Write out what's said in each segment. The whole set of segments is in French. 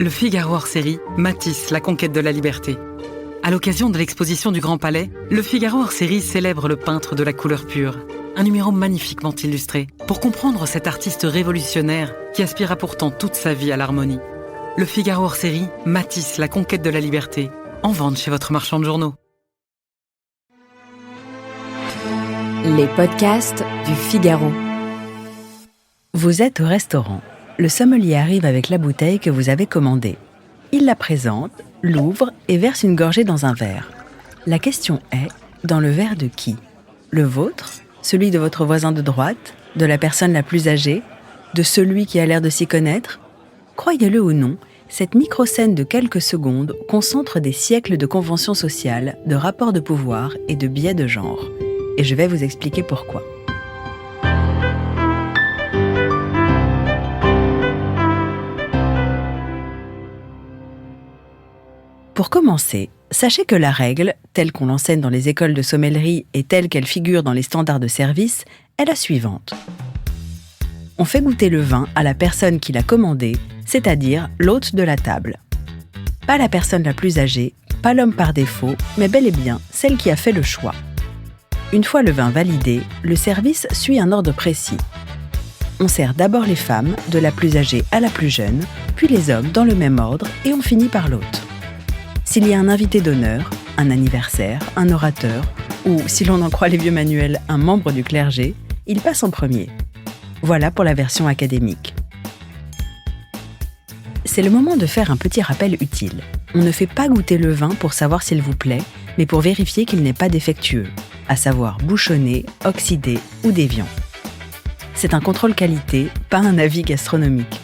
Le Figaro hors-série, Matisse, la conquête de la liberté. À l'occasion de l'exposition du Grand Palais, Le Figaro hors-série célèbre le peintre de la couleur pure. Un numéro magnifiquement illustré pour comprendre cet artiste révolutionnaire qui aspira pourtant toute sa vie à l'harmonie. Le Figaro hors-série, Matisse, la conquête de la liberté. En vente chez votre marchand de journaux. Les podcasts du Figaro. Vous êtes au restaurant. Le sommelier arrive avec la bouteille que vous avez commandée. Il la présente, l'ouvre et verse une gorgée dans un verre. La question est, dans le verre de qui ? Le vôtre ? Celui de votre voisin de droite ? De la personne la plus âgée ? De celui qui a l'air de s'y connaître ? Croyez-le ou non, cette micro-scène de quelques secondes concentre des siècles de conventions sociales, de rapports de pouvoir et de biais de genre. Et je vais vous expliquer pourquoi. Pour commencer, sachez que la règle, telle qu'on l'enseigne dans les écoles de sommellerie et telle qu'elle figure dans les standards de service, est la suivante. On fait goûter le vin à la personne qui l'a commandé, c'est-à-dire l'hôte de la table. Pas la personne la plus âgée, pas l'homme par défaut, mais bel et bien celle qui a fait le choix. Une fois le vin validé, le service suit un ordre précis. On sert d'abord les femmes, de la plus âgée à la plus jeune, puis les hommes dans le même ordre et on finit par l'hôte. S'il y a un invité d'honneur, un anniversaire, un orateur, ou, si l'on en croit les vieux manuels, un membre du clergé, il passe en premier. Voilà pour la version académique. C'est le moment de faire un petit rappel utile. On ne fait pas goûter le vin pour savoir s'il vous plaît, mais pour vérifier qu'il n'est pas défectueux, à savoir bouchonné, oxydé ou déviant. C'est un contrôle qualité, pas un avis gastronomique.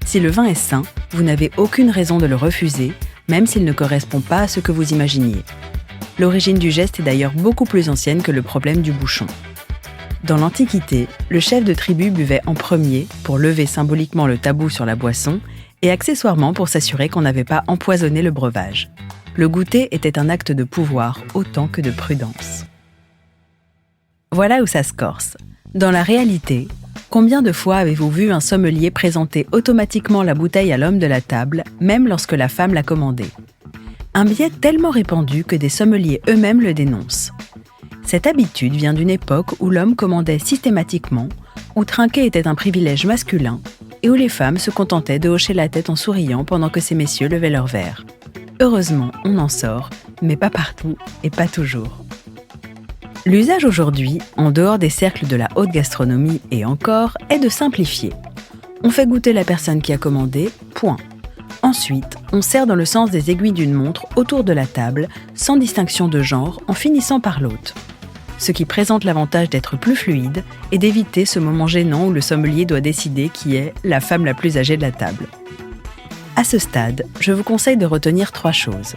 Si le vin est sain, vous n'avez aucune raison de le refuser, même s'il ne correspond pas à ce que vous imaginiez. L'origine du geste est d'ailleurs beaucoup plus ancienne que le problème du bouchon. Dans l'Antiquité, le chef de tribu buvait en premier pour lever symboliquement le tabou sur la boisson et accessoirement pour s'assurer qu'on n'avait pas empoisonné le breuvage. Le goûter était un acte de pouvoir autant que de prudence. Voilà où ça se corse. Dans la réalité, combien de fois avez-vous vu un sommelier présenter automatiquement la bouteille à l'homme de la table, même lorsque la femme l'a commandée ? Un biais tellement répandu que des sommeliers eux-mêmes le dénoncent. Cette habitude vient d'une époque où l'homme commandait systématiquement, où trinquer était un privilège masculin, et où les femmes se contentaient de hocher la tête en souriant pendant que ces messieurs levaient leur verre. Heureusement, on en sort, mais pas partout et pas toujours. L'usage aujourd'hui, en dehors des cercles de la haute gastronomie et encore, est de simplifier. On fait goûter la personne qui a commandé, point. Ensuite, on sert dans le sens des aiguilles d'une montre autour de la table, sans distinction de genre, en finissant par l'hôte. Ce qui présente l'avantage d'être plus fluide et d'éviter ce moment gênant où le sommelier doit décider qui est la femme la plus âgée de la table. À ce stade, je vous conseille de retenir 3 choses.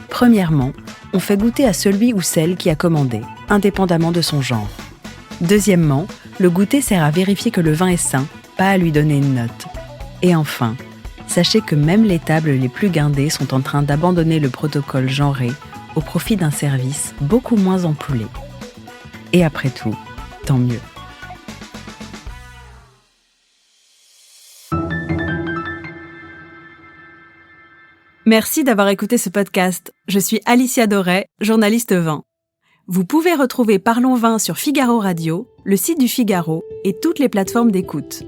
Premièrement, on fait goûter à celui ou celle qui a commandé, indépendamment de son genre. Deuxièmement, le goûter sert à vérifier que le vin est sain, pas à lui donner une note. Et enfin, sachez que même les tables les plus guindées sont en train d'abandonner le protocole genré au profit d'un service beaucoup moins ampoulé. Et après tout, tant mieux. Merci d'avoir écouté ce podcast. Je suis Alicia Doré, journaliste vin. Vous pouvez retrouver Parlons Vin sur Figaro Radio, le site du Figaro et toutes les plateformes d'écoute.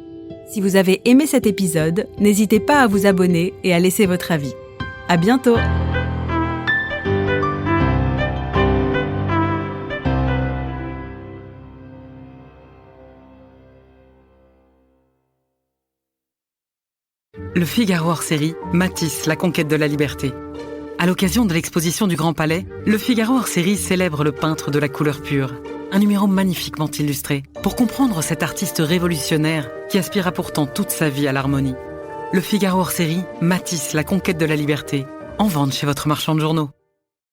Si vous avez aimé cet épisode, n'hésitez pas à vous abonner et à laisser votre avis. À bientôt! Le Figaro hors-série, Matisse, la conquête de la liberté. À l'occasion de l'exposition du Grand Palais, Le Figaro hors-série célèbre le peintre de la couleur pure. Un numéro magnifiquement illustré pour comprendre cet artiste révolutionnaire qui aspira pourtant toute sa vie à l'harmonie. Le Figaro hors-série, Matisse, la conquête de la liberté. En vente chez votre marchand de journaux.